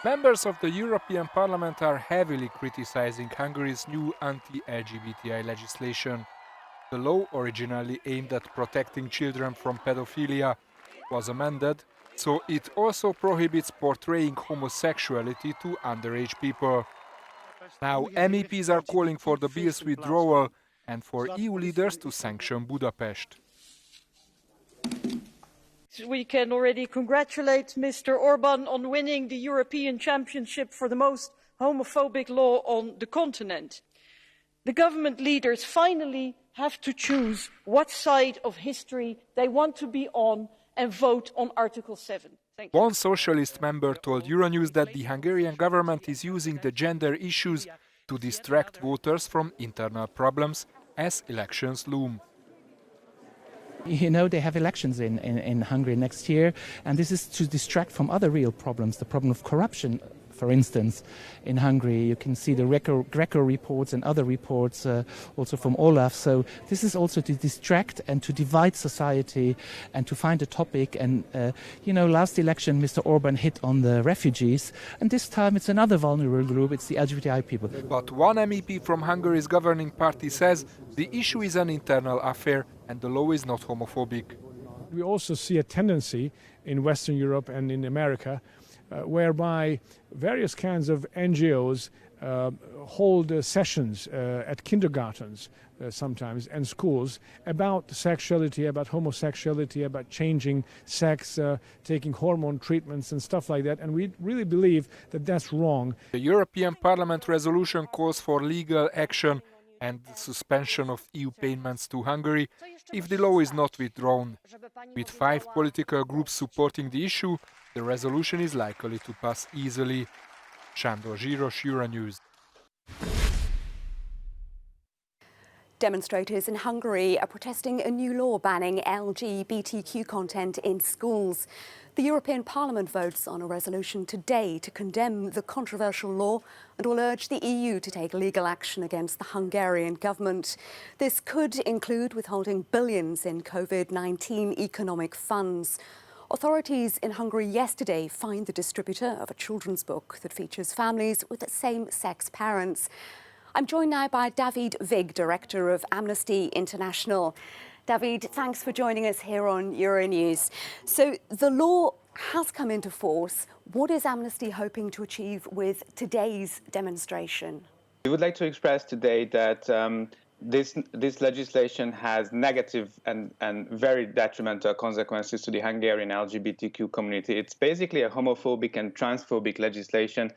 Members of the European Parliament are heavily criticizing Hungary's new anti-LGBTI legislation. The law, originally aimed at protecting children from pedophilia, was amended, so it also prohibits portraying homosexuality to underage people. Now MEPs are calling for the bill's withdrawal and for EU leaders to sanction Budapest. We can already congratulate Mr. Orban on winning the European Championship for the most homophobic law on the continent. The government leaders finally have to choose what side of history they want to be on and vote on Article 7. One socialist member told Euronews that the Hungarian government is using the gender issues to distract voters from internal problems as elections loom. You know, they have elections in Hungary next year, and this is to distract from other real problems, the problem of corruption. For instance, in Hungary, you can see the Greco reports and other reports also from Olaf. So this is also to distract and to divide society and to find a topic. And, last election, Mr. Orban hit on the refugees. And this time it's another vulnerable group, it's the LGBTI people. But one MEP from Hungary's governing party says the issue is an internal affair and the law is not homophobic. We also see a tendency in Western Europe and in America whereby various kinds of NGOs hold sessions at kindergartens sometimes and schools about sexuality, about homosexuality, about changing sex, taking hormone treatments and stuff like that. And we really believe that that's wrong. The European Parliament resolution calls for legal action and the suspension of EU payments to Hungary if the law is not withdrawn. With 5 political groups supporting the issue, the resolution is likely to pass easily. Sándor Zsíros, Euronews. Demonstrators in Hungary are protesting a new law banning LGBTQ content in schools. The European Parliament votes on a resolution today to condemn the controversial law and will urge the EU to take legal action against the Hungarian government. This could include withholding billions in COVID-19 economic funds. Authorities in Hungary yesterday fined the distributor of a children's book that features families with same-sex parents. I'm joined now by David Vig, Director of Amnesty International. David, thanks for joining us here on Euronews. So the law has come into force. What is Amnesty hoping to achieve with today's demonstration? We would like to express today that this legislation has negative and very detrimental consequences to the Hungarian LGBTQ community. It's basically a homophobic and transphobic legislation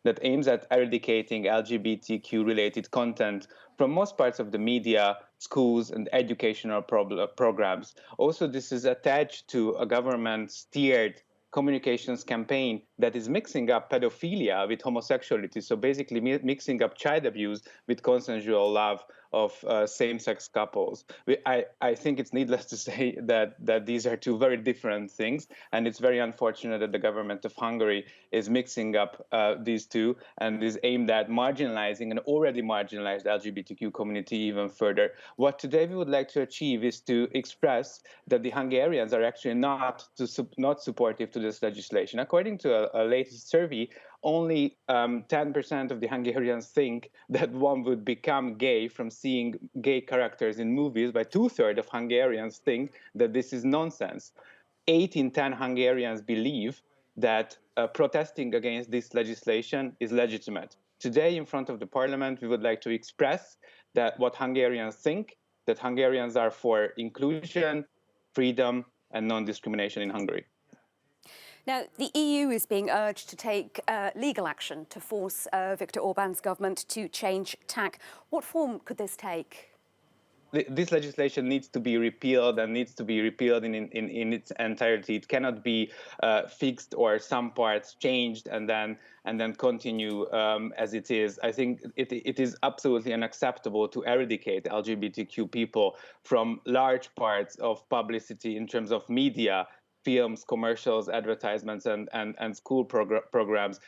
that aims at eradicating LGBTQ-related content from most parts of the media, schools, and educational programs. Also, this is attached to a government-steered communications campaign that is mixing up pedophilia with homosexuality, so basically mixing up child abuse with consensual love of same-sex couples. I think it's needless to say that these are two very different things, and it's very unfortunate that the government of Hungary is mixing up these two and is aimed at marginalizing an already marginalized LGBTQ community even further. What today we would like to achieve is to express that the Hungarians are actually not supportive to this legislation. According to a latest survey, only 10% of the Hungarians think that one would become gay from seeing gay characters in movies, but 2/3 of Hungarians think that this is nonsense. 8 in 10 Hungarians believe that protesting against this legislation is legitimate. Today, in front of the parliament, we would like to express that what Hungarians think, that Hungarians are for inclusion, freedom, and non-discrimination in Hungary. Now, the EU is being urged to take legal action to force Viktor Orban's government to change tack. What form could this take? This legislation needs to be repealed and needs to be repealed in its entirety. It cannot be fixed or some parts changed and then continue as it is. I think it is absolutely unacceptable to eradicate LGBTQ people from large parts of publicity in terms of media, films, commercials, advertisements, and school programs.